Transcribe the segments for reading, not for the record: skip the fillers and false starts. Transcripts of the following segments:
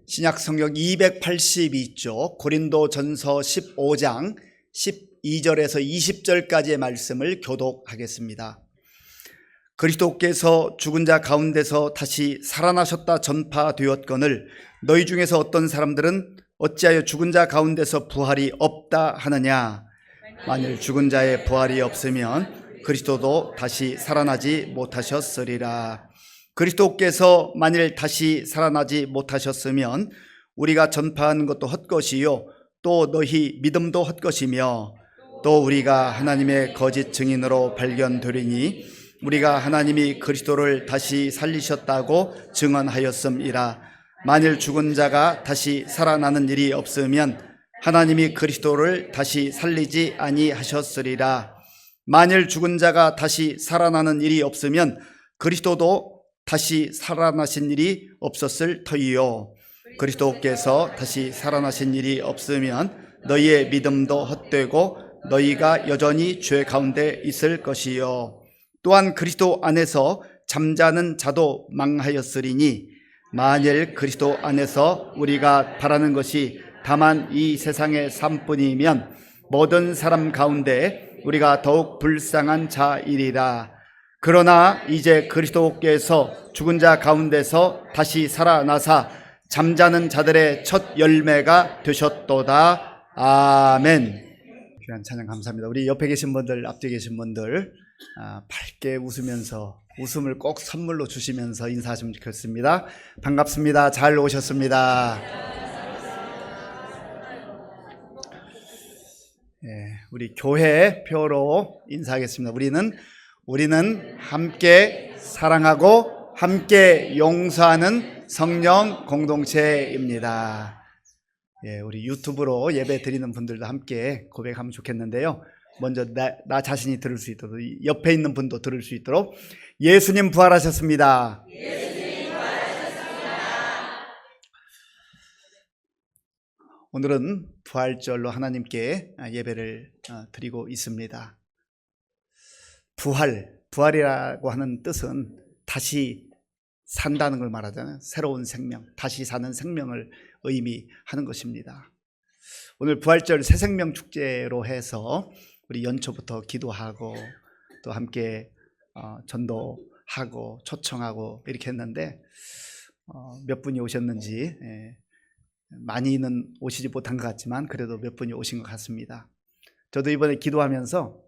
신약 성경 282쪽 고린도전서 15장 12절에서 20절까지의 말씀을 교독하겠습니다. 그리스도께서 죽은 자 가운데서 다시 살아나셨다 전파되었거늘 너희 중에서 어떤 사람들은 어찌하여 죽은 자 가운데서 부활이 없다 하느냐. 만일 죽은 자의 부활이 없으면 그리스도도 다시 살아나지 못하셨으리라. 그리스도께서 만일 다시 살아나지 못하셨으면 우리가 전파하는 것도 헛것이요 또 너희 믿음도 헛것이며 또 우리가 하나님의 거짓 증인으로 발견되리니 우리가 하나님이 그리스도를 다시 살리셨다고 증언하였음이라. 만일 죽은 자가 다시 살아나는 일이 없으면 하나님이 그리스도를 다시 살리지 아니하셨으리라. 만일 죽은 자가 다시 살아나는 일이 없으면 그리스도도 다시 살아나신 일이 없었을 터이요. 그리스도께서 다시 살아나신 일이 없으면 너희의 믿음도 헛되고 너희가 여전히 죄 가운데 있을 것이요. 또한 그리스도 안에서 잠자는 자도 망하였으리니 만일 그리스도 안에서 우리가 바라는 것이 다만 이 세상의 삶뿐이면 모든 사람 가운데 우리가 더욱 불쌍한 자이리라. 그러나 이제 그리스도께서 죽은 자 가운데서 다시 살아나사 잠자는 자들의 첫 열매가 되셨도다. 아멘. 귀한 찬양 감사합니다. 우리 옆에 계신 분들, 앞뒤에 계신 분들 밝게 웃으면서 웃음을 꼭 선물로 주시면서 인사하시면 좋겠습니다. 반갑습니다. 잘 오셨습니다. 우리 교회 표로 인사하겠습니다. 우리는 함께 사랑하고 함께 용서하는 성령 공동체입니다. 우리 유튜브로 예배 드리는 분들도 함께 고백하면 좋겠는데요. 먼저 나 자신이 들을 수 있도록, 옆에 있는 분도 들을 수 있도록 예수님 부활하셨습니다. 예수님 부활하셨습니다. 오늘은 부활절로 하나님께 예배를 드리고 있습니다. 부활이라고 하는 뜻은 다시 산다는 걸 말하잖아요. 새로운 생명, 다시 사는 생명을 의미하는 것입니다. 오늘 부활절 새생명 축제로 해서 우리 연초부터 기도하고 또 함께 전도하고 초청하고 이렇게 했는데 몇 분이 오셨는지 많이는 오시지 못한 것 같지만 그래도 몇 분이 오신 것 같습니다. 저도 이번에 기도하면서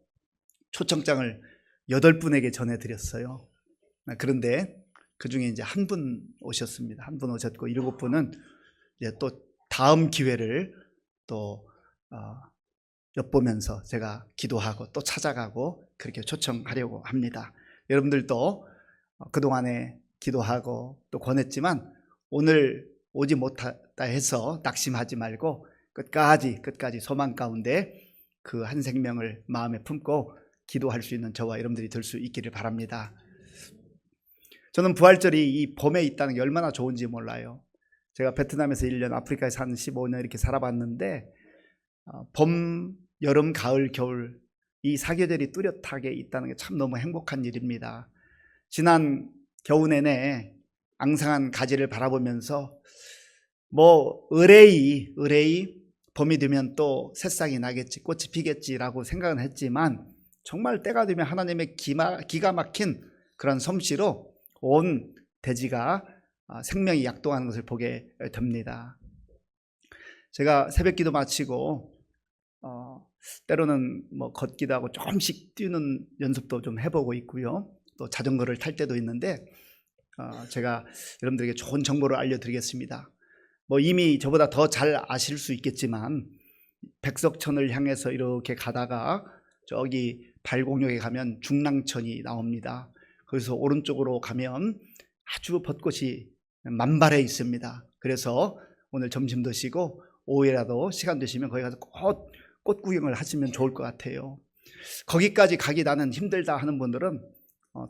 초청장을 8분에게 전해드렸어요. 그런데 그 중에 이제 한 분 오셨습니다. 한 분 오셨고 7분은 이제 또 다음 기회를 또 엿보면서 제가 기도하고 또 찾아가고 그렇게 초청하려고 합니다. 여러분들도 그동안에 기도하고 또 권했지만 오늘 오지 못했다 해서 낙심하지 말고 끝까지 소망 가운데 그 한 생명을 마음에 품고 기도할 수 있는 저와 여러분들이 될 수 있기를 바랍니다. 저는 부활절이 이 봄에 있다는 게 얼마나 좋은지 몰라요. 제가 베트남에서 1년, 아프리카에서 한 15년 이렇게 살아봤는데 봄, 여름, 가을, 겨울 이 사계절이 뚜렷하게 있다는 게 참 너무 행복한 일입니다. 지난 겨우 내내 앙상한 가지를 바라보면서 의레이 봄이 되면 또 새싹이 나겠지, 꽃이 피겠지라고 생각은 했지만 정말 때가 되면 하나님의 기가 막힌 그런 솜씨로 온 대지가 생명이 약동하는 것을 보게 됩니다. 제가 새벽기도 마치고 때로는 걷기도 하고 조금씩 뛰는 연습도 좀 해보고 있고요. 또 자전거를 탈 때도 있는데 제가 여러분들에게 좋은 정보를 알려드리겠습니다. 이미 저보다 더 잘 아실 수 있겠지만 백석천을 향해서 이렇게 가다가 저기 발곡역에 가면 중랑천이 나옵니다. 거기서 오른쪽으로 가면 아주 벚꽃이 만발해 있습니다. 그래서 오늘 점심 드시고 오후에라도 시간 되시면 거기 가서 꽃 구경을 하시면 좋을 것 같아요. 거기까지 가기 나는 힘들다 하는 분들은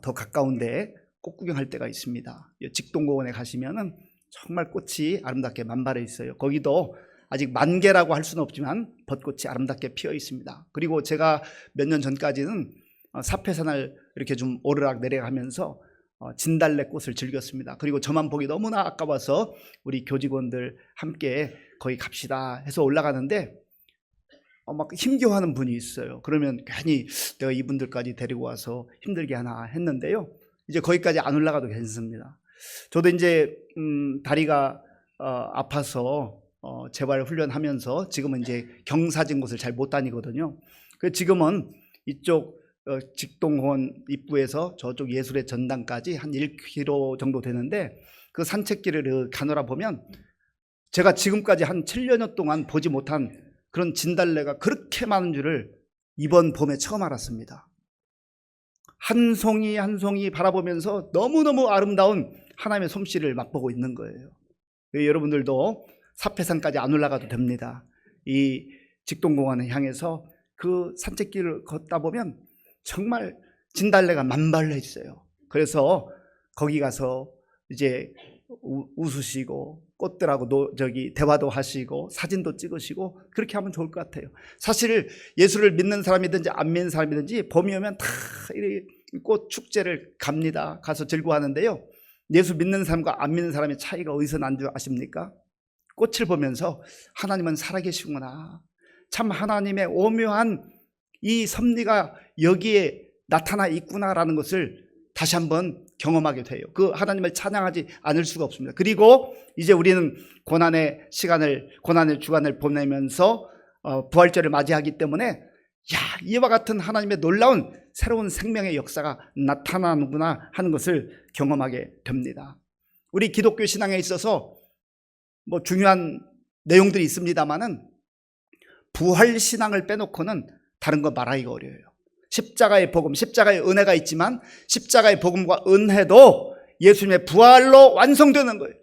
더 가까운데 꽃 구경할 때가 있습니다. 직동공원에 가시면은 정말 꽃이 아름답게 만발해 있어요. 거기도 아직 만개라고 할 수는 없지만 벚꽃이 아름답게 피어 있습니다. 그리고 제가 몇 년 전까지는 사패산을 이렇게 좀 오르락 내리락 하면서 진달래꽃을 즐겼습니다. 그리고 저만 보기 너무나 아까워서 우리 교직원들 함께 거기 갑시다 해서 올라가는데 막 힘겨워하는 분이 있어요. 그러면 괜히 내가 이분들까지 데리고 와서 힘들게 하나 했는데요. 이제 거기까지 안 올라가도 괜찮습니다. 저도 이제 다리가 아파서 재활 훈련하면서 지금은 이제 경사진 곳을 잘 못 다니거든요. 그 지금은 이쪽 직동원 입구에서 저쪽 예술의 전당까지 한 1km 정도 되는데 그 산책길을 가노라 보면 제가 지금까지 한 7여 년 동안 보지 못한 그런 진달래가 그렇게 많은 줄을 이번 봄에 처음 알았습니다. 한 송이 한 송이 바라보면서 너무너무 아름다운 하나님의 솜씨를 맛보고 있는 거예요. 여러분들도 사패산까지 안 올라가도 됩니다. 이 직동공원을 향해서 그 산책길을 걷다 보면 정말 진달래가 만발해 있어요. 그래서 거기 가서 이제 웃으시고 꽃들하고 대화도 하시고 사진도 찍으시고 그렇게 하면 좋을 것 같아요. 사실 예수를 믿는 사람이든지 안 믿는 사람이든지 봄이 오면 다 꽃 축제를 갑니다. 가서 즐거워하는데요. 예수 믿는 사람과 안 믿는 사람의 차이가 어디서 난 줄 아십니까? 꽃을 보면서 하나님은 살아계시구나, 참 하나님의 오묘한 이 섭리가 여기에 나타나 있구나라는 것을 다시 한번 경험하게 돼요. 그 하나님을 찬양하지 않을 수가 없습니다. 그리고 이제 우리는 고난의 주간을 보내면서 부활절을 맞이하기 때문에 이와 같은 하나님의 놀라운 새로운 생명의 역사가 나타나는구나 하는 것을 경험하게 됩니다. 우리 기독교 신앙에 있어서 중요한 내용들이 있습니다만은 부활 신앙을 빼놓고는 다른 거 말하기가 어려워요. 십자가의 복음, 십자가의 은혜가 있지만 십자가의 복음과 은혜도 예수님의 부활로 완성되는 거예요.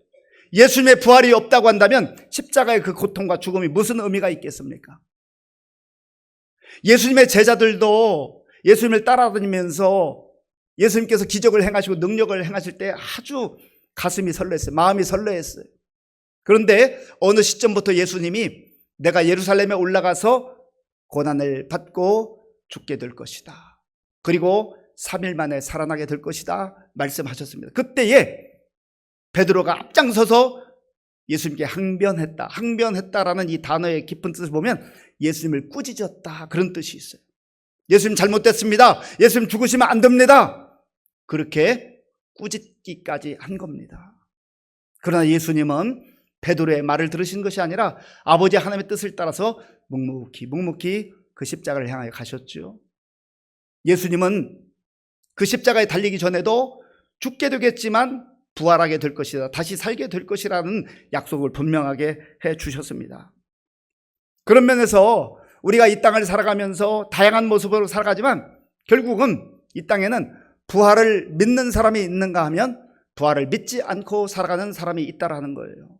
예수님의 부활이 없다고 한다면 십자가의 그 고통과 죽음이 무슨 의미가 있겠습니까? 예수님의 제자들도 예수님을 따라다니면서 예수님께서 기적을 행하시고 능력을 행하실 때 아주 가슴이 설레었어요. 마음이 설레었어요. 그런데 어느 시점부터 예수님이 내가 예루살렘에 올라가서 고난을 받고 죽게 될 것이다, 그리고 3일 만에 살아나게 될 것이다 말씀하셨습니다. 그때에 베드로가 앞장서서 예수님께 항변했다라는 이 단어의 깊은 뜻을 보면 예수님을 꾸짖었다, 그런 뜻이 있어요. 예수님 잘못됐습니다, 예수님 죽으시면 안 됩니다, 그렇게 꾸짖기까지 한 겁니다. 그러나 예수님은 베드로의 말을 들으신 것이 아니라 아버지 하나님의 뜻을 따라서 묵묵히 그 십자가를 향하여 가셨죠. 예수님은 그 십자가에 달리기 전에도 죽게 되겠지만 부활하게 될 것이다, 다시 살게 될 것이라는 약속을 분명하게 해 주셨습니다. 그런 면에서 우리가 이 땅을 살아가면서 다양한 모습으로 살아가지만 결국은 이 땅에는 부활을 믿는 사람이 있는가 하면 부활을 믿지 않고 살아가는 사람이 있다라는 거예요.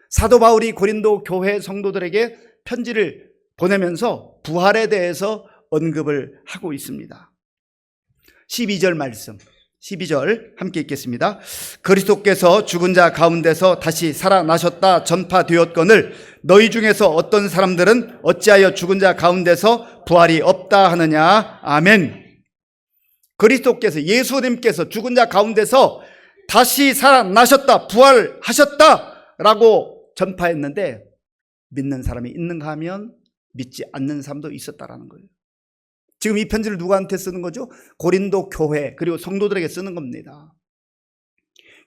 사도 바울이 고린도 교회 성도들에게 편지를 보내면서 부활에 대해서 언급을 하고 있습니다. 12절 말씀, 12절 함께 읽겠습니다. 그리스도께서 죽은 자 가운데서 다시 살아나셨다 전파되었거늘 너희 중에서 어떤 사람들은 어찌하여 죽은 자 가운데서 부활이 없다 하느냐. 아멘. 그리스도께서, 예수님께서 죽은 자 가운데서 다시 살아나셨다, 부활하셨다 라고 전파했는데 믿는 사람이 있는가 하면 믿지 않는 사람도 있었다라는 거예요. 지금 이 편지를 누구한테 쓰는 거죠? 고린도 교회, 그리고 성도들에게 쓰는 겁니다.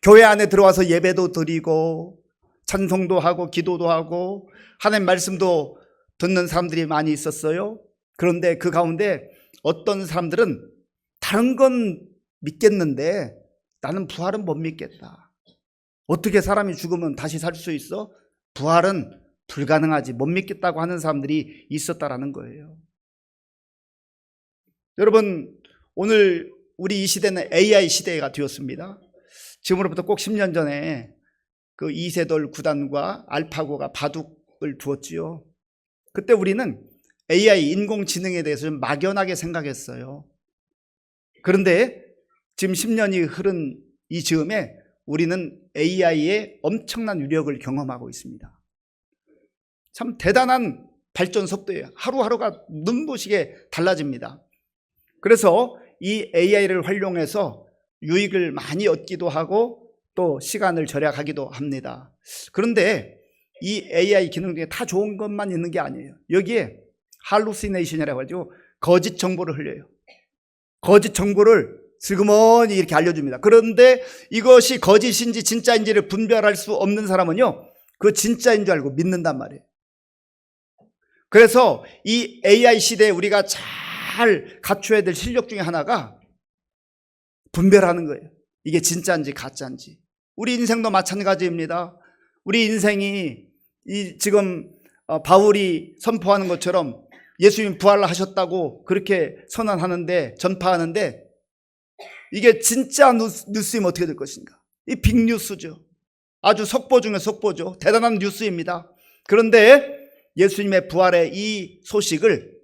교회 안에 들어와서 예배도 드리고 찬송도 하고 기도도 하고 하나님 말씀도 듣는 사람들이 많이 있었어요. 그런데 그 가운데 어떤 사람들은 다른 건 믿겠는데 나는 부활은 못 믿겠다. 어떻게 사람이 죽으면 다시 살 수 있어? 부활은 불가능하지, 못 믿겠다고 하는 사람들이 있었다라는 거예요. 여러분, 오늘 우리 이 시대는 AI 시대가 되었습니다. 지금으로부터 꼭 10년 전에 그 이세돌 구단과 알파고가 바둑을 두었지요. 그때 우리는 AI, 인공지능에 대해서 좀 막연하게 생각했어요. 그런데 지금 10년이 흐른 이 즈음에 우리는 AI의 엄청난 위력을 경험하고 있습니다. 참 대단한 발전 속도예요. 하루하루가 눈부시게 달라집니다. 그래서 이 AI를 활용해서 유익을 많이 얻기도 하고 또 시간을 절약하기도 합니다. 그런데 이 AI 기능 중에 다 좋은 것만 있는 게 아니에요. 여기에 할루시네이션이라고 하죠. 거짓 정보를 흘려요. 거짓 정보를 슬그머니 이렇게 알려줍니다. 그런데 이것이 거짓인지 진짜인지를 분별할 수 없는 사람은요, 그 진짜인 줄 알고 믿는단 말이에요. 그래서 이 AI 시대에 우리가 잘 갖춰야 될 실력 중에 하나가 분별하는 거예요. 이게 진짜인지 가짜인지. 우리 인생도 마찬가지입니다. 우리 인생이 지금 바울이 선포하는 것처럼 예수님 부활하셨다고 그렇게 선언하는데, 전파하는데, 이게 진짜 뉴스이면 어떻게 될 것인가? 이 빅뉴스죠. 아주 속보 중에 속보죠. 대단한 뉴스입니다. 그런데 예수님의 부활의 이 소식을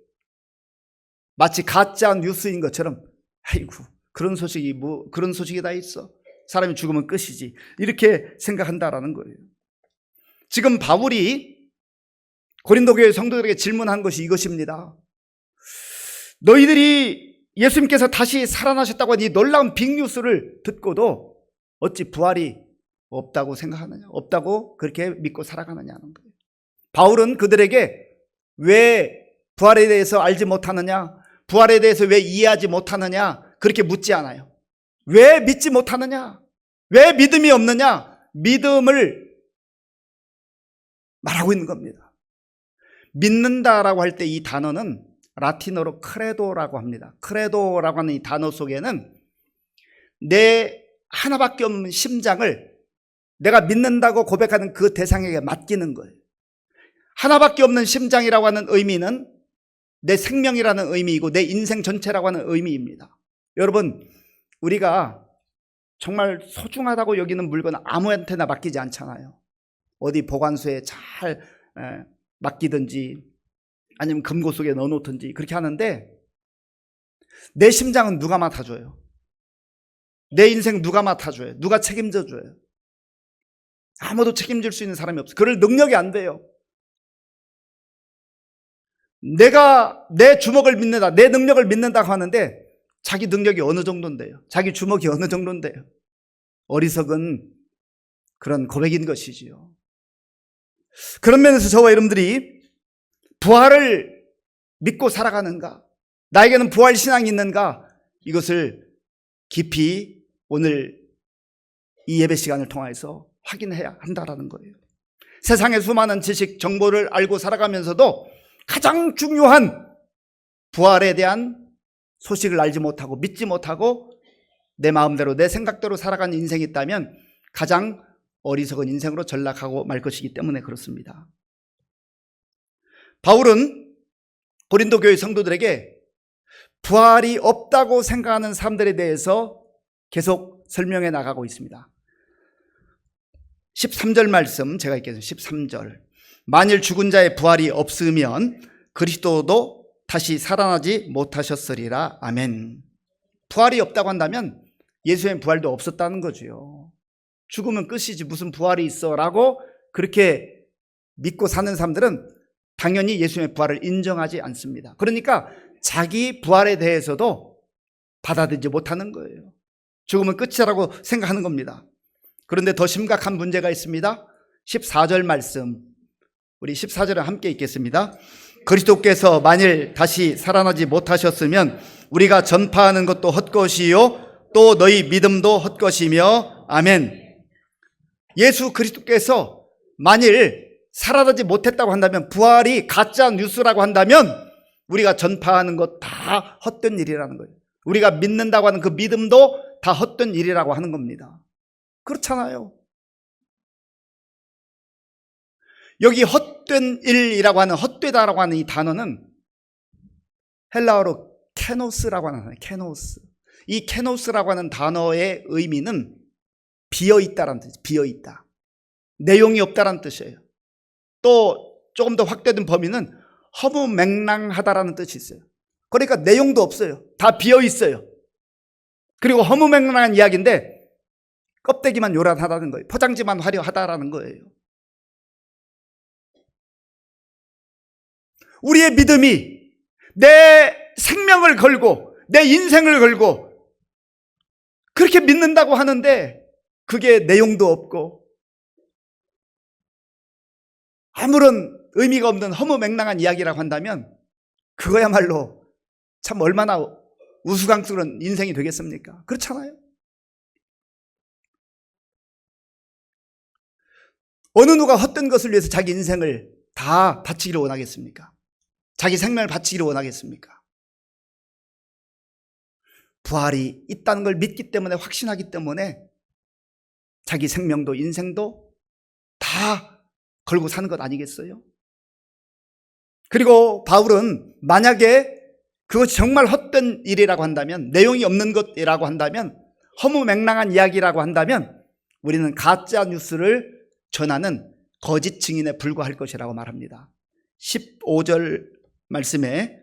마치 가짜 뉴스인 것처럼, 아이고, 그런 소식이 다 있어. 사람이 죽으면 끝이지. 이렇게 생각한다라는 거예요. 지금 바울이 고린도 교회 성도들에게 질문한 것이 이것입니다. 너희들이 예수님께서 다시 살아나셨다고 하는 이 놀라운 빅뉴스를 듣고도 어찌 부활이 없다고 생각하느냐, 없다고 그렇게 믿고 살아가느냐는 거예요. 바울은 그들에게 왜 부활에 대해서 알지 못하느냐, 부활에 대해서 왜 이해하지 못하느냐 그렇게 묻지 않아요. 왜 믿지 못하느냐, 왜 믿음이 없느냐, 믿음을 말하고 있는 겁니다. 믿는다라고 할 때 이 단어는 라틴어로 크레도라고 합니다. 크레도라고 하는 이 단어 속에는 내 하나밖에 없는 심장을 내가 믿는다고 고백하는 그 대상에게 맡기는 거예요. 하나밖에 없는 심장이라고 하는 의미는 내 생명이라는 의미이고 내 인생 전체라고 하는 의미입니다. 여러분, 우리가 정말 소중하다고 여기는 물건 아무한테나 맡기지 않잖아요. 어디 보관소에 잘 맡기든지 아니면 금고 속에 넣어놓든지 그렇게 하는데, 내 심장은 누가 맡아줘요? 내 인생 누가 맡아줘요? 누가 책임져줘요? 아무도 책임질 수 있는 사람이 없어요. 그럴 능력이 안 돼요. 내가 내 주먹을 믿는다, 내 능력을 믿는다고 하는데 자기 능력이 어느 정도인데요? 자기 주먹이 어느 정도인데요? 어리석은 그런 고백인 것이지요. 그런 면에서 저와 여러분들이 부활을 믿고 살아가는가, 나에게는 부활 신앙이 있는가, 이것을 깊이 오늘 이 예배 시간을 통해서 확인해야 한다라는 거예요. 세상의 수많은 지식, 정보를 알고 살아가면서도 가장 중요한 부활에 대한 소식을 알지 못하고 믿지 못하고 내 마음대로 내 생각대로 살아가는 인생이 있다면 가장 어리석은 인생으로 전락하고 말 것이기 때문에 그렇습니다. 바울은 고린도 교회 성도들에게 부활이 없다고 생각하는 사람들에 대해서 계속 설명해 나가고 있습니다. 13절 말씀 제가 읽겠습니다. 13절. 만일 죽은 자의 부활이 없으면 그리스도도 다시 살아나지 못하셨으리라. 아멘. 부활이 없다고 한다면 예수의 부활도 없었다는 거죠. 죽으면 끝이지 무슨 부활이 있어 라고 그렇게 믿고 사는 사람들은 당연히 예수의 부활을 인정하지 않습니다. 그러니까 자기 부활에 대해서도 받아들이지 못하는 거예요. 죽으면 끝이라고 생각하는 겁니다. 그런데 더 심각한 문제가 있습니다. 14절 말씀, 우리 14절을 함께 읽겠습니다. 그리스도께서 만일 다시 살아나지 못하셨으면 우리가 전파하는 것도 헛것이요 또 너희 믿음도 헛것이며. 아멘. 예수 그리스도께서 만일 살아나지 못했다고 한다면, 부활이 가짜 뉴스라고 한다면 우리가 전파하는 것 다 헛된 일이라는 거예요. 우리가 믿는다고 하는 그 믿음도 다 헛된 일이라고 하는 겁니다. 그렇잖아요. 여기 헛된 일이라고 하는, 헛되다라고 하는 이 단어는 헬라어로 케노스라고 하는 단어예요. 케노스. 이 케노스라고 하는 단어의 의미는 비어있다라는 뜻이에요. 비어있다. 내용이 없다라는 뜻이에요. 또 조금 더 확대된 범위는 허무맹랑하다라는 뜻이 있어요. 그러니까 내용도 없어요. 다 비어있어요. 그리고 허무맹랑한 이야기인데 껍데기만 요란하다는 거예요. 포장지만 화려하다라는 거예요. 우리의 믿음이 내 생명을 걸고 내 인생을 걸고 그렇게 믿는다고 하는데 그게 내용도 없고 아무런 의미가 없는 허무맹랑한 이야기라고 한다면 그거야말로 참 얼마나 우스꽝스러운 인생이 되겠습니까? 그렇잖아요. 어느 누가 헛된 것을 위해서 자기 인생을 다 바치기를 원하겠습니까? 자기 생명을 바치기를 원하겠습니까? 부활이 있다는 걸 믿기 때문에, 확신하기 때문에 자기 생명도 인생도 다 걸고 사는 것 아니겠어요? 그리고 바울은 만약에 그것이 정말 헛된 일이라고 한다면, 내용이 없는 것이라고 한다면, 허무맹랑한 이야기라고 한다면 우리는 가짜 뉴스를 전하는 거짓 증인에 불과할 것이라고 말합니다. 15절 말씀에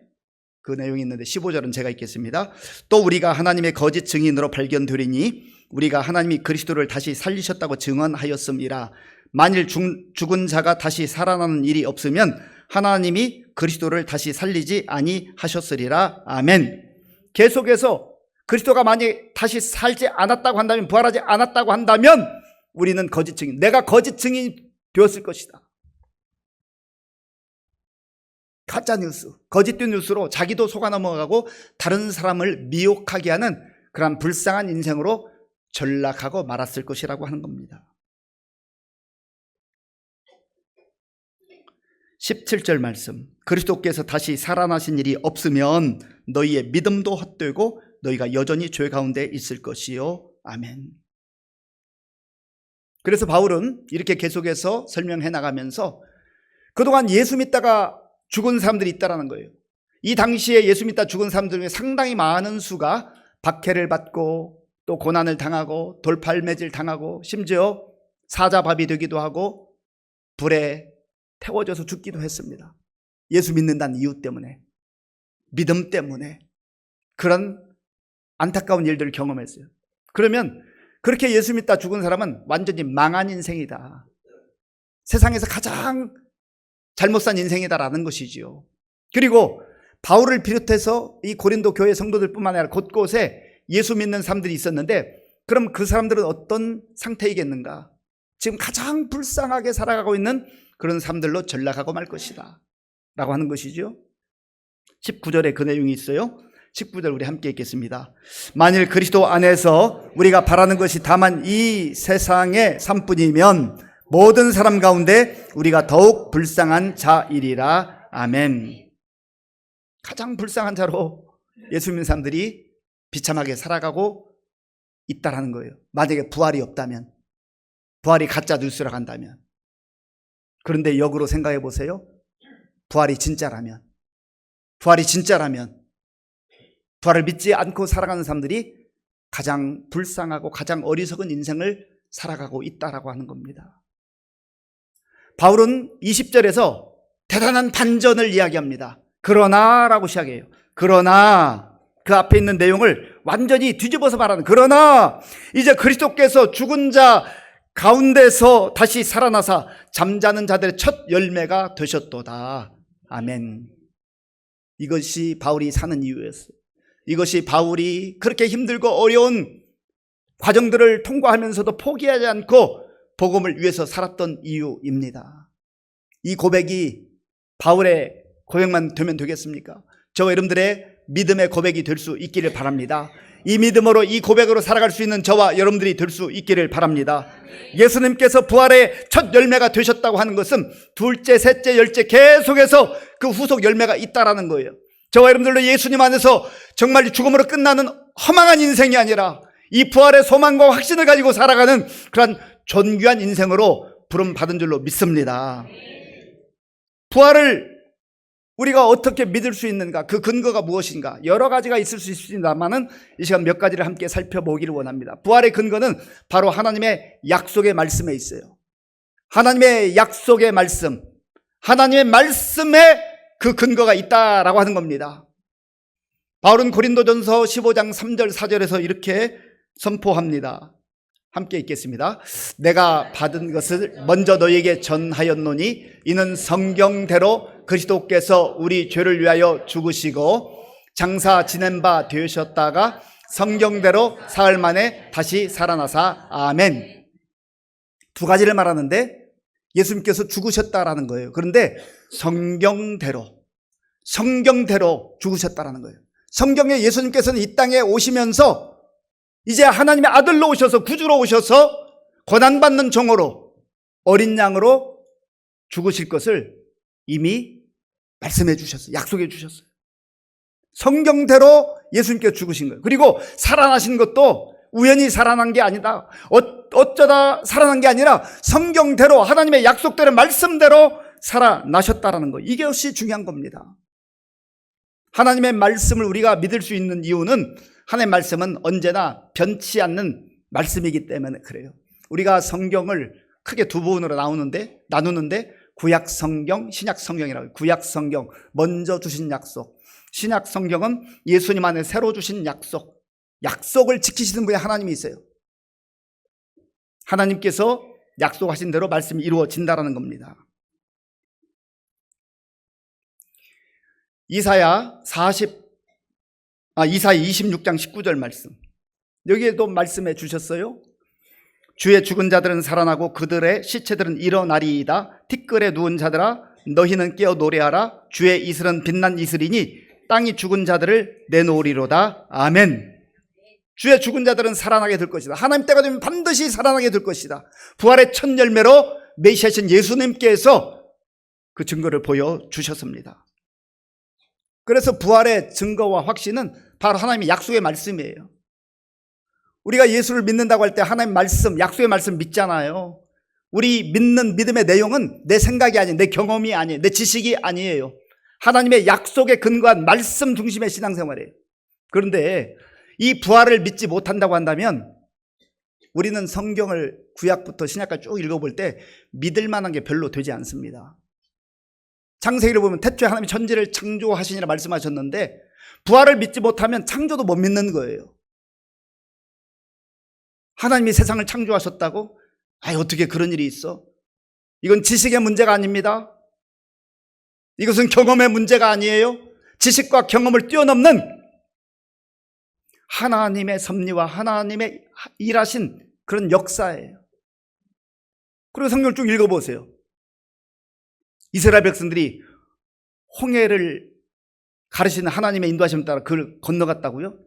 그 내용이 있는데 15절은 제가 읽겠습니다. 또 우리가 하나님의 거짓 증인으로 발견되리니 우리가 하나님이 그리스도를 다시 살리셨다고 증언하였음이라. 만일 죽은 자가 다시 살아나는 일이 없으면 하나님이 그리스도를 다시 살리지 아니하셨으리라. 아멘. 계속해서 그리스도가 만약 다시 살지 않았다고 한다면, 부활하지 않았다고 한다면 우리는 거짓 증인, 내가 거짓 증인이 되었을 것이다. 가짜 뉴스, 거짓된 뉴스로 자기도 속아 넘어가고 다른 사람을 미혹하게 하는 그런 불쌍한 인생으로 전락하고 말았을 것이라고 하는 겁니다. 17절 말씀, 그리스도께서 다시 살아나신 일이 없으면 너희의 믿음도 헛되고 너희가 여전히 죄 가운데 있을 것이요. 아멘. 그래서 바울은 이렇게 계속해서 설명해 나가면서 그동안 예수 믿다가 죽은 사람들이 있다는 거예요. 이 당시에 예수 믿다 죽은 사람들 중에 상당히 많은 수가 박해를 받고 또 고난을 당하고 돌팔매질 당하고 심지어 사자밥이 되기도 하고 불에 태워져서 죽기도 했습니다. 예수 믿는다는 이유 때문에, 믿음 때문에 그런 안타까운 일들을 경험했어요. 그러면 그렇게 예수 믿다 죽은 사람은 완전히 망한 인생이다, 세상에서 가장 잘못 산 인생이다라는 것이지요. 그리고 바울을 비롯해서 이 고린도 교회 성도들뿐만 아니라 곳곳에 예수 믿는 사람들이 있었는데, 그럼 그 사람들은 어떤 상태이겠는가? 지금 가장 불쌍하게 살아가고 있는 그런 사람들로 전락하고 말 것이다 라고 하는 것이죠. 19절에 그 내용이 있어요. 19절 우리 함께 읽겠습니다. 만일 그리스도 안에서 우리가 바라는 것이 다만 이 세상의 삶뿐이면 모든 사람 가운데 우리가 더욱 불쌍한 자이리라. 아멘. 가장 불쌍한 자로 예수 믿는 사람들이 비참하게 살아가고 있다라는 거예요. 만약에 부활이 없다면, 부활이 가짜 뉴스라고 한다면. 그런데 역으로 생각해 보세요. 부활이 진짜라면, 부활을 믿지 않고 살아가는 사람들이 가장 불쌍하고 가장 어리석은 인생을 살아가고 있다라고 하는 겁니다. 바울은 20절에서 대단한 반전을 이야기합니다. 그러나라고 시작해요. 그러나, 그 앞에 있는 내용을 완전히 뒤집어서 말하는, 그러나 이제 그리스도께서 죽은 자 가운데서 다시 살아나사 잠자는 자들의 첫 열매가 되셨도다. 아멘. 이것이 바울이 사는 이유였어요. 이것이 바울이 그렇게 힘들고 어려운 과정들을 통과하면서도 포기하지 않고 복음을 위해서 살았던 이유입니다. 이 고백이 바울의 고백만 되면 되겠습니까? 저와 여러분들의 믿음의 고백이 될 수 있기를 바랍니다. 이 믿음으로, 이 고백으로 살아갈 수 있는 저와 여러분들이 될 수 있기를 바랍니다. 예수님께서 부활의 첫 열매가 되셨다고 하는 것은 둘째, 셋째, 열째 계속해서 그 후속 열매가 있다라는 거예요. 저와 여러분들도 예수님 안에서 정말 죽음으로 끝나는 허망한 인생이 아니라 이 부활의 소망과 확신을 가지고 살아가는 그런 존귀한 인생으로 부름받은 줄로 믿습니다. 부활을 우리가 어떻게 믿을 수 있는가? 그 근거가 무엇인가? 여러 가지가 있을 수 있습니다만은 이 시간 몇 가지를 함께 살펴보기를 원합니다. 부활의 근거는 바로 하나님의 약속의 말씀에 있어요. 하나님의 약속의 말씀, 하나님의 말씀에 그 근거가 있다라고 하는 겁니다. 바울은 고린도전서 15장 3절 4절에서 이렇게 선포합니다. 함께 읽겠습니다. 내가 받은 것을 먼저 너희에게 전하였노니 이는 성경대로 그리스도께서 우리 죄를 위하여 죽으시고 장사 지낸 바 되셨다가 성경대로 사흘 만에 다시 살아나사. 아멘. 두 가지를 말하는데 예수님께서 죽으셨다라는 거예요. 그런데 성경대로 죽으셨다라는 거예요. 성경에 예수님께서는 이 땅에 오시면서 이제 하나님의 아들로 오셔서 구주로 오셔서 고난받는 종으로 어린 양으로 죽으실 것을 이미 말씀해 주셨어요. 약속해 주셨어요. 성경대로 예수님께서 죽으신 거예요. 그리고 살아나신 것도 우연히 살아난 게 아니다. 어쩌다 살아난 게 아니라 성경대로 하나님의 약속대로 말씀대로 살아나셨다라는 거. 이것이 중요한 겁니다. 하나님의 말씀을 우리가 믿을 수 있는 이유는 하나님의 말씀은 언제나 변치 않는 말씀이기 때문에 그래요. 우리가 성경을 크게 두 부분으로 나누는데 구약 성경, 신약 성경이라고 해요. 구약 성경, 먼저 주신 약속. 신약 성경은 예수님 안에 새로 주신 약속을 지키시는 분이 하나님이 있어요. 하나님께서 약속하신 대로 말씀이 이루어진다라는 겁니다. 이사야 26장 19절 말씀. 여기에도 말씀해 주셨어요. 주의 죽은 자들은 살아나고 그들의 시체들은 일어나리이다. 티끌에 누운 자들아 너희는 깨어 노래하라. 주의 이슬은 빛난 이슬이니 땅이 죽은 자들을 내놓으리로다. 아멘. 주의 죽은 자들은 살아나게 될 것이다. 하나님 때가 되면 반드시 살아나게 될 것이다. 부활의 첫 열매로 메시아신 예수님께서 그 증거를 보여주셨습니다. 그래서 부활의 증거와 확신은 바로 하나님의 약속의 말씀이에요. 우리가 예수를 믿는다고 할 때 하나님 말씀, 약속의 말씀 믿잖아요. 우리 믿는 믿음의 내용은 내 생각이 아니에요. 내 경험이 아니에요. 내 지식이 아니에요. 하나님의 약속에 근거한 말씀 중심의 신앙생활이에요. 그런데 이 부활을 믿지 못한다고 한다면 우리는 성경을 구약부터 신약까지 쭉 읽어볼 때 믿을 만한 게 별로 되지 않습니다. 창세기를 보면 태초에 하나님이 천지를 창조하시니라 말씀하셨는데 부활을 믿지 못하면 창조도 못 믿는 거예요. 하나님이 세상을 창조하셨다고? 어떻게 그런 일이 있어? 이건 지식의 문제가 아닙니다. 이것은 경험의 문제가 아니에요. 지식과 경험을 뛰어넘는 하나님의 섭리와 하나님의 일하신 그런 역사예요. 그리고 성경을 쭉 읽어보세요. 이스라엘 백성들이 홍해를 가르치는 하나님의 인도하심에 따라 그걸 건너갔다고요?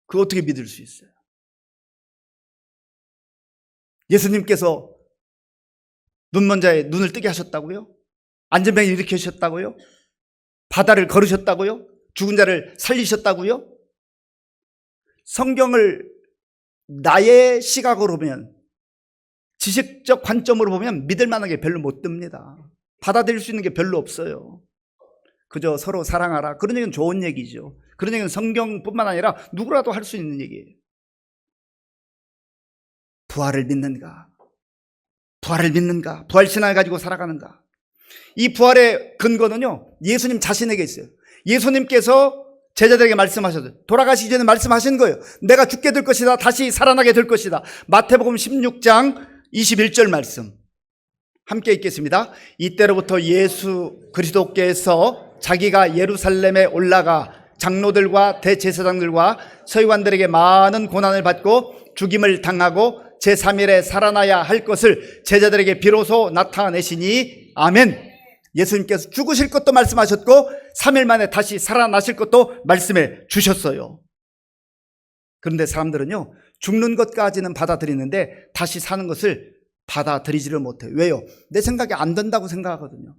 그거 어떻게 믿을 수 있어요? 예수님께서 눈먼 자의 눈을 뜨게 하셨다고요? 안전병을 일으키셨다고요? 바다를 걸으셨다고요? 죽은 자를 살리셨다고요? 성경을 나의 시각으로 보면, 지식적 관점으로 보면 믿을 만한 게 별로 못 듭니다. 받아들일 수 있는 게 별로 없어요. 그저 서로 사랑하라. 그런 얘기는 좋은 얘기죠. 그런 얘기는 성경뿐만 아니라 누구라도 할 수 있는 얘기예요. 부활을 믿는가? 부활신앙을 가지고 살아가는가? 이 부활의 근거는요, 예수님 자신에게 있어요. 예수님께서 제자들에게 말씀하셨어요. 돌아가시기 전에 말씀하신 거예요. 내가 죽게 될 것이다. 다시 살아나게 될 것이다. 마태복음 16장 21절 말씀 함께 읽겠습니다. 이때로부터 예수 그리스도께서 자기가 예루살렘에 올라가 장로들과 대제사장들과 서기관들에게 많은 고난을 받고 죽임을 당하고 제3일에 살아나야 할 것을 제자들에게 비로소 나타내시니 아멘. 예수님께서 죽으실 것도 말씀하셨고 3일 만에 다시 살아나실 것도 말씀해 주셨어요. 그런데 사람들은요, 죽는 것까지는 받아들이는데 다시 사는 것을 받아들이지를 못해요. 왜요? 내 생각이 안 된다고 생각하거든요.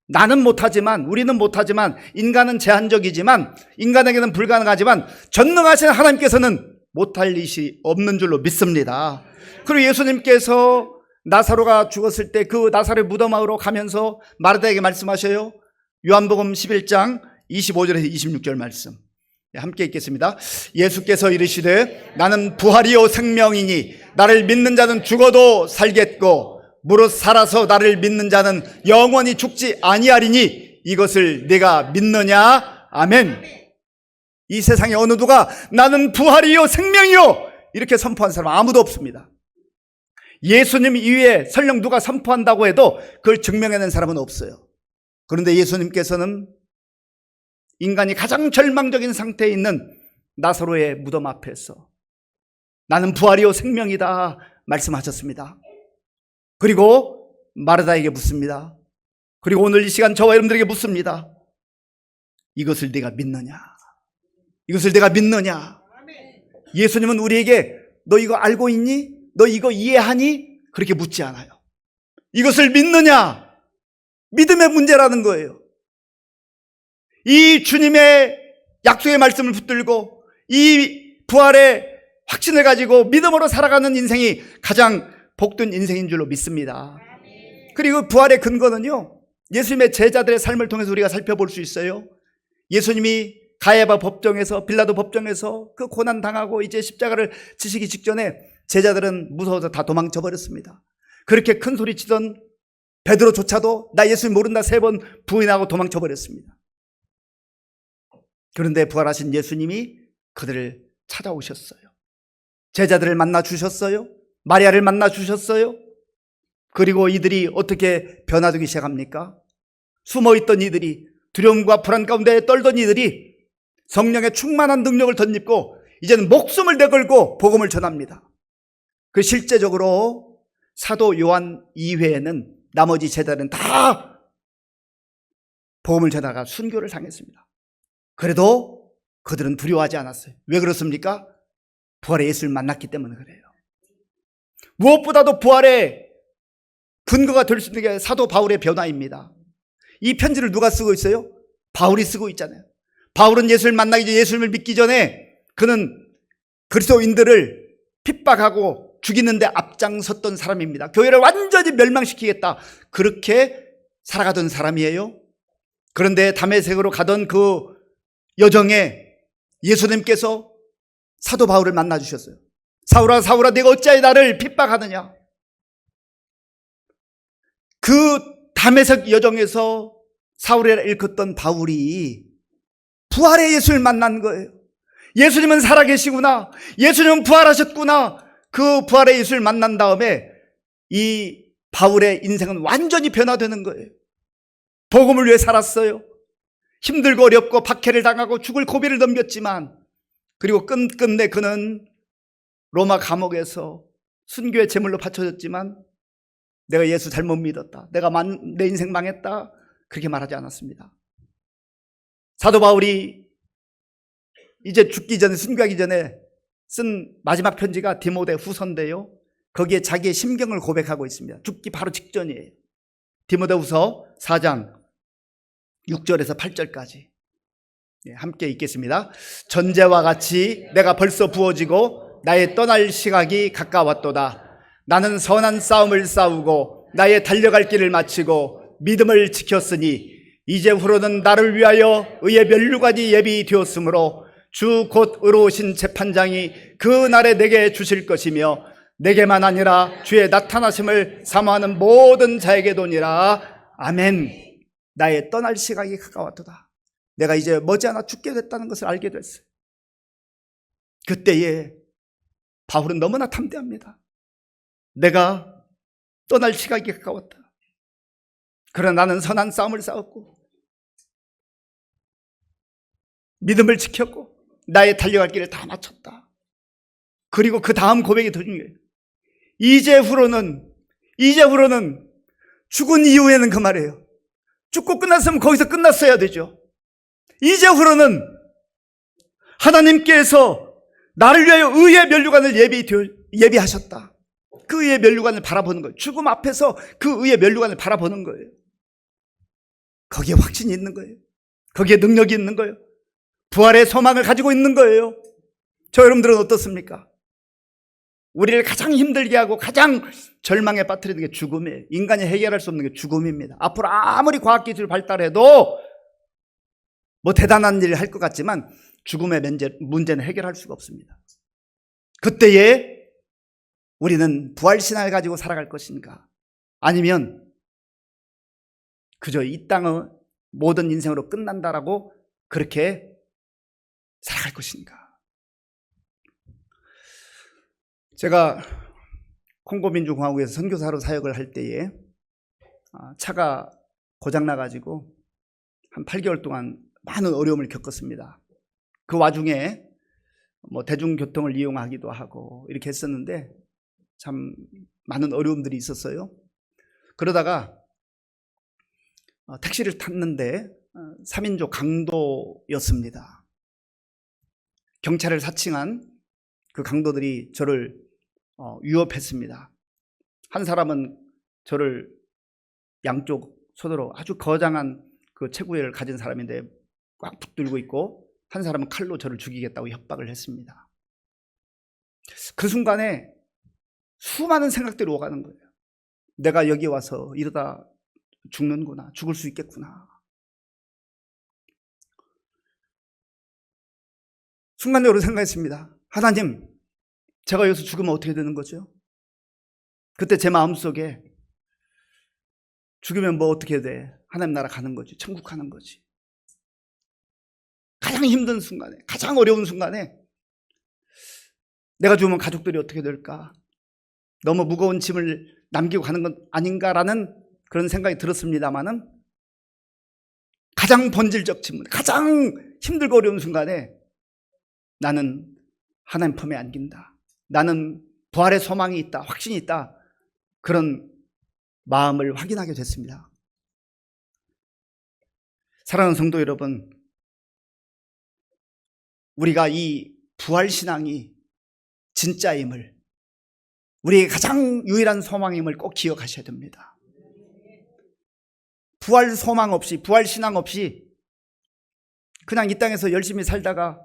나는 못하지만, 우리는 못하지만, 인간은 제한적이지만, 인간에게는 불가능하지만 전능하신 하나님께서는 못할 일이 없는 줄로 믿습니다. 그리고 예수님께서 나사로가 죽었을 때 그 나사로의 무덤으로 가면서 마르다에게 말씀하셔요. 요한복음 11장 25절에서 26절 말씀 함께 읽겠습니다. 예수께서 이르시되 나는 부활이요 생명이니 나를 믿는 자는 죽어도 살겠고 무릇 살아서 나를 믿는 자는 영원히 죽지 아니하리니 이것을 네가 믿느냐? 아멘. 이 세상에 어느 누가 나는 부활이요 생명이요 이렇게 선포한 사람 아무도 없습니다. 예수님 이외에 설령 누가 선포한다고 해도 그걸 증명해낸 사람은 없어요. 그런데 예수님께서는 인간이 가장 절망적인 상태에 있는 나사로의 무덤 앞에서 나는 부활이요 생명이다 말씀하셨습니다. 그리고 마르다에게 묻습니다. 그리고 오늘 이 시간 저와 여러분들에게 묻습니다. 이것을 네가 믿느냐? 이것을 내가 믿느냐? 예수님은 우리에게 너 이거 알고 있니? 너 이거 이해하니? 그렇게 묻지 않아요. 이것을 믿느냐? 믿음의 문제라는 거예요. 이 주님의 약속의 말씀을 붙들고 이 부활의 확신을 가지고 믿음으로 살아가는 인생이 가장 복된 인생인 줄로 믿습니다. 그리고 부활의 근거는요, 예수님의 제자들의 삶을 통해서 우리가 살펴볼 수 있어요. 예수님이 가야바 법정에서, 빌라도 법정에서 그 고난 당하고 이제 십자가를 지시기 직전에 제자들은 무서워서 다 도망쳐 버렸습니다. 그렇게 큰 소리 치던 베드로조차도 나 예수님 모른다 3번 부인하고 도망쳐 버렸습니다. 그런데 부활하신 예수님이 그들을 찾아오셨어요. 제자들을 만나 주셨어요. 마리아를 만나 주셨어요. 그리고 이들이 어떻게 변화되기 시작합니까? 숨어있던 이들이, 두려움과 불안 가운데 떨던 이들이 성령의 충만한 능력을 덧입고 이제는 목숨을 내걸고 복음을 전합니다. 그 실제적으로 사도 요한 이외에는 나머지 제자들은 다 복음을 전하다가 순교를 당했습니다. 그래도 그들은 두려워하지 않았어요. 왜 그렇습니까? 부활의 예수를 만났기 때문에 그래요. 무엇보다도 부활의 근거가 될 수 있는 게 사도 바울의 변화입니다. 이 편지를 누가 쓰고 있어요? 바울이 쓰고 있잖아요. 바울은 예수를 만나기 전에, 예수를 믿기 전에 그는 그리스도인들을 핍박하고 죽이는데 앞장섰던 사람입니다. 교회를 완전히 멸망시키겠다, 그렇게 살아가던 사람이에요. 그런데 다메섹으로 가던 그 여정에 예수님께서 사도 바울을 만나 주셨어요. 사울아 사울아 네가 어찌하여 나를 핍박하느냐. 그 다메섹 여정에서 사울을 일컫던 바울이 부활의 예수를 만난 거예요. 예수님은 살아계시구나, 예수님은 부활하셨구나. 그 부활의 예수를 만난 다음에 이 바울의 인생은 완전히 변화되는 거예요. 복음을 위해 살았어요. 힘들고 어렵고 박해를 당하고 죽을 고비를 넘겼지만, 그리고 끝끝내 그는 로마 감옥에서 순교의 제물로 바쳐졌지만 내가 예수 잘못 믿었다, 내 인생 망했다, 그렇게 말하지 않았습니다. 사도 바울이 이제 죽기 전에, 순교하기 전에 쓴 마지막 편지가 디모데 후서인데요, 거기에 자기의 심경을 고백하고 있습니다. 죽기 바로 직전이에요. 디모데 후서 4장 6절에서 8절까지 함께 읽겠습니다. 전제와 같이 내가 벌써 부어지고 나의 떠날 시각이 가까웠도다. 나는 선한 싸움을 싸우고 나의 달려갈 길을 마치고 믿음을 지켰으니 이제후로는 나를 위하여 의의 면류관이 예비되었으므로 주 곧 의로우신 재판장이 그 날에 내게 주실 것이며 내게만 아니라 주의 나타나심을 사모하는 모든 자에게도니라. 아멘. 나의 떠날 시각이 가까웠도다. 내가 이제 머지않아 죽게 됐다는 것을 알게 됐어요. 그때에 바울은 너무나 탐대합니다. 내가 떠날 시각이 가까웠다. 그러나 나는 선한 싸움을 싸웠고 믿음을 지켰고 나의 달려갈 길을 다 마쳤다. 그리고 그 다음 고백이 더 중요해요. 이제후로는 죽은 이후에는 그 말이에요. 죽고 끝났으면 거기서 끝났어야 되죠. 이제후로는 하나님께서 나를 위하여 의의 면류관을 예비하셨다. 그 의의 면류관을 바라보는 거예요. 죽음 앞에서 그 의의 면류관을 바라보는 거예요. 거기에 확신이 있는 거예요. 거기에 능력이 있는 거예요. 부활의 소망을 가지고 있는 거예요. 저 여러분들은 어떻습니까? 우리를 가장 힘들게 하고 가장 절망에 빠뜨리는 게 죽음이에요. 인간이 해결할 수 없는 게 죽음입니다. 앞으로 아무리 과학기술이 발달해도 뭐 대단한 일을 할 것 같지만 죽음의 문제는 해결할 수가 없습니다. 그때에 우리는 부활신앙을 가지고 살아갈 것인가, 아니면 그저 이 땅의 모든 인생으로 끝난다라고 그렇게 살아갈 것인가. 제가 콩고민주공화국에서 선교사로 사역을 할 때에 차가 고장나가지고 한 8개월 동안 많은 어려움을 겪었습니다. 그 와중에 뭐 대중교통을 이용하기도 하고 이렇게 했었는데 참 많은 어려움들이 있었어요. 그러다가 택시를 탔는데 3인조 강도였습니다. 경찰을 사칭한 그 강도들이 저를 위협했습니다. 한 사람은 저를 양쪽 손으로 아주 거장한 그 체구를 가진 사람인데 꽉 붙들고 있고, 한 사람은 칼로 저를 죽이겠다고 협박을 했습니다. 그 순간에 수많은 생각들이 오가는 거예요. 내가 여기 와서 이러다 죽는구나, 죽을 수 있겠구나. 순간적으로 생각했습니다. 하나님, 제가 여기서 죽으면 어떻게 되는 거죠? 그때 제 마음속에 죽으면 뭐 어떻게 돼? 하나님 나라 가는 거지, 천국 가는 거지. 가장 힘든 순간에, 가장 어려운 순간에 내가 죽으면 가족들이 어떻게 될까? 너무 무거운 짐을 남기고 가는 건 아닌가라는 그런 생각이 들었습니다마는, 가장 본질적 질문, 가장 힘들고 어려운 순간에 나는 하나님 품에 안긴다, 나는 부활의 소망이 있다, 확신이 있다, 그런 마음을 확인하게 됐습니다. 사랑하는 성도 여러분, 우리가 이 부활신앙이 진짜임을, 우리의 가장 유일한 소망임을 꼭 기억하셔야 됩니다. 부활 소망 없이, 부활 신앙 없이 그냥 이 땅에서 열심히 살다가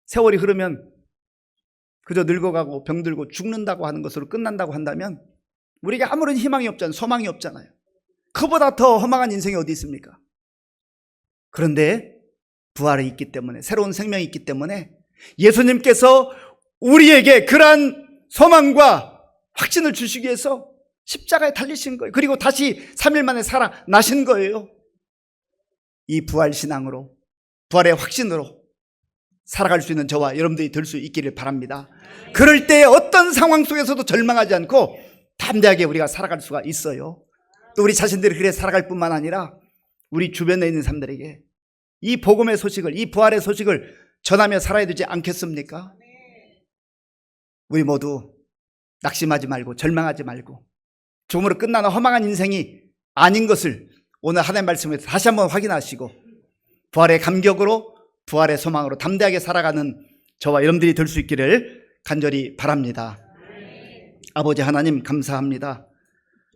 세월이 흐르면 그저 늙어가고 병들고 죽는다고 하는 것으로 끝난다고 한다면 우리에게 아무런 희망이 없잖아요. 소망이 없잖아요. 그보다 더 허망한 인생이 어디 있습니까? 그런데 부활이 있기 때문에, 새로운 생명이 있기 때문에 예수님께서 우리에게 그러한 소망과 확신을 주시기 위해서 십자가에 달리신 거예요. 그리고 다시 3일 만에 살아나신 거예요. 이 부활신앙으로, 부활의 확신으로 살아갈 수 있는 저와 여러분들이 될 수 있기를 바랍니다. 그럴 때 어떤 상황 속에서도 절망하지 않고 담대하게 우리가 살아갈 수가 있어요. 또 우리 자신들이 그래 살아갈 뿐만 아니라 우리 주변에 있는 사람들에게 이 복음의 소식을, 이 부활의 소식을 전하며 살아야 되지 않겠습니까? 우리 모두 낙심하지 말고 절망하지 말고 죽음으로 끝나는 허망한 인생이 아닌 것을 오늘 하나님의 말씀에서 다시 한번 확인하시고 부활의 감격으로, 부활의 소망으로 담대하게 살아가는 저와 여러분들이 될 수 있기를 간절히 바랍니다. 아버지 하나님, 감사합니다.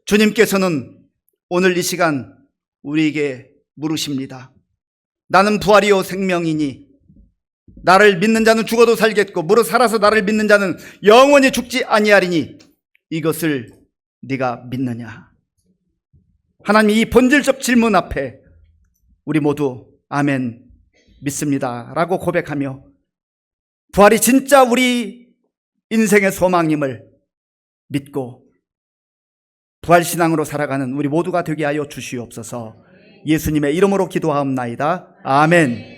주님께서는 오늘 이 시간 우리에게 물으십니다. 나는 부활이요 생명이니 나를 믿는 자는 죽어도 살겠고 무릇 살아서 나를 믿는 자는 영원히 죽지 아니하리니 이것을 네가 믿느냐? 하나님, 이 본질적 질문 앞에 우리 모두 아멘, 믿습니다 라고 고백하며 부활이 진짜 우리 인생의 소망임을 믿고 부활신앙으로 살아가는 우리 모두가 되게 하여 주시옵소서. 예수님의 이름으로 기도하옵나이다. 아멘.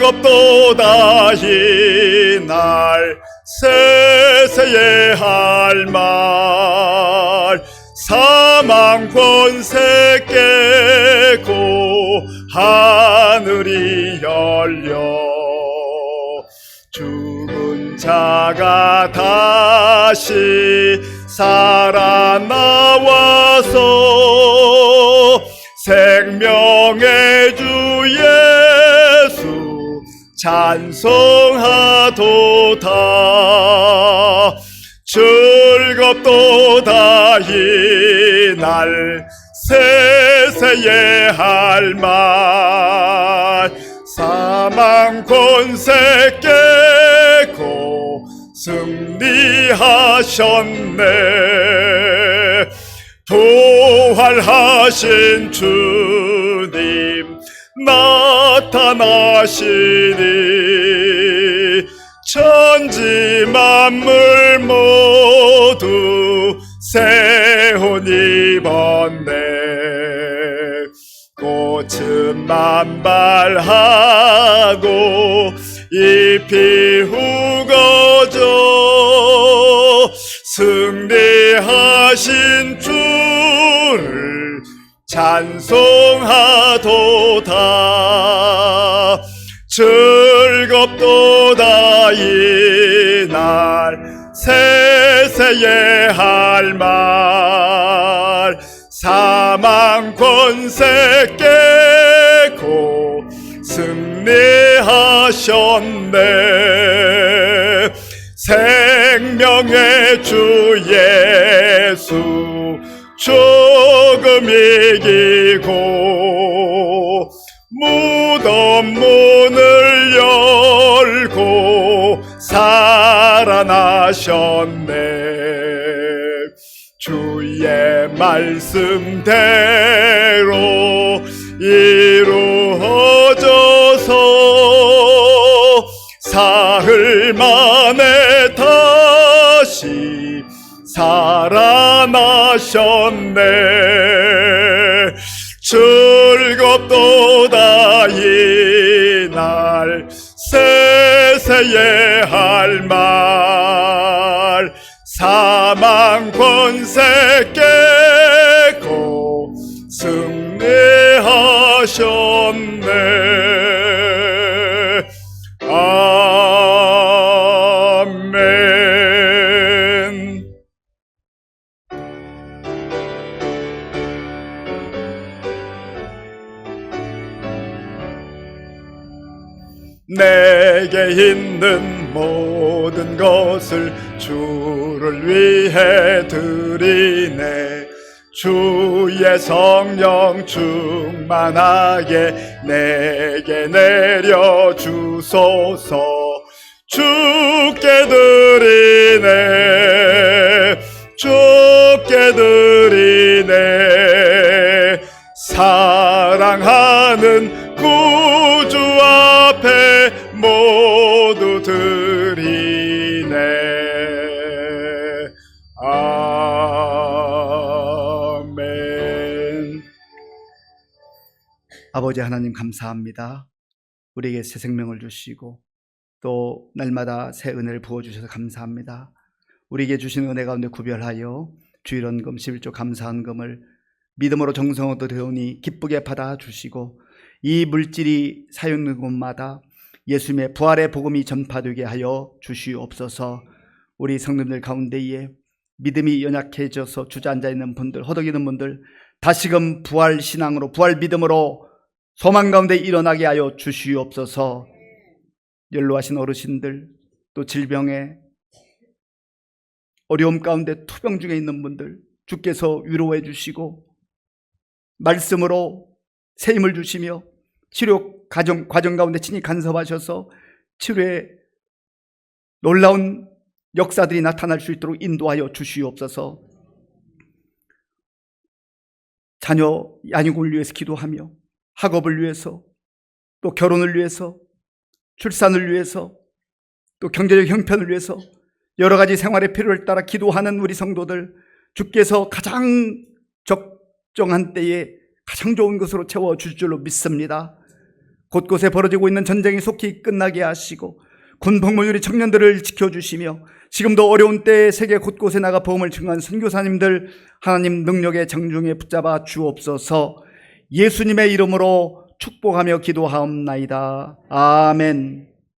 즐겁도다 이날 세세에 할 말 사망 권세 깨고 하늘이 열려 죽은 자가 다시 살아나와서 생명의 주 예수 찬송하도다. 즐겁도다 이날 세세에 할 말 사망 권세 깨고 승리하셨네. 부활하신 주님 나타나시니 천지 만물 모두 새 옷 입었네. 츠만발하고 잎이 후거져 승리하신 주를 찬송하도다. 즐겁도다 이날 세세의 할 말. 사망 권세 깨고 승리하셨네. 생명의 주 예수 조금 이기고 무덤 문을 열고 살아나셨네. 주의 말씀대로 이루어져서 사흘 만에 다시 살아나셨네. 즐겁도다 이날 세세의 할 말. 사망 권세 깨고 승리하셨네. 아멘. 내게 있는 모든 것을 주를 위해 드리네. 주의 성령 충만하게 내게 내려주소서. 주께 드리네. 주께 드리네. 사랑하는 구주 앞에 모두 드리네. 아멘. 아버지 하나님 감사합니다. 우리에게 새 생명을 주시고 또 날마다 새 은혜를 부어주셔서 감사합니다. 우리에게 주신 은혜 가운데 구별하여 주일헌금 11조 감사헌금을 믿음으로 정성으로 드려오니 기쁘게 받아주시고 이 물질이 사용되는 곳마다 예수님의 부활의 복음이 전파되게 하여 주시옵소서. 우리 성도들 가운데에 믿음이 연약해져서 주저앉아 있는 분들, 허덕이는 분들 다시금 부활 신앙으로 부활 믿음으로 소망 가운데 일어나게 하여 주시옵소서. 연로하신 어르신들, 또 질병에 어려움 가운데 투병 중에 있는 분들 주께서 위로해 주시고 말씀으로 새 힘을 주시며 치료 과정 가운데 친히 간섭하셔서 치료에 놀라운 역사들이 나타날 수 있도록 인도하여 주시옵소서. 자녀 양육을 위해서 기도하며 학업을 위해서 또 결혼을 위해서 출산을 위해서 또 경제적 형편을 위해서 여러 가지 생활의 필요를 따라 기도하는 우리 성도들 주께서 가장 적정한 때에 가장 좋은 것으로 채워주실 줄로 믿습니다. 곳곳에 벌어지고 있는 전쟁이 속히 끝나게 하시고 군복무율이 청년들을 지켜주시며 지금도 어려운 때에 세계 곳곳에 나가 복음을 증거하는 선교사님들 하나님 능력의 정중에 붙잡아 주옵소서. 예수님의 이름으로 축복하며 기도하옵나이다. 아멘.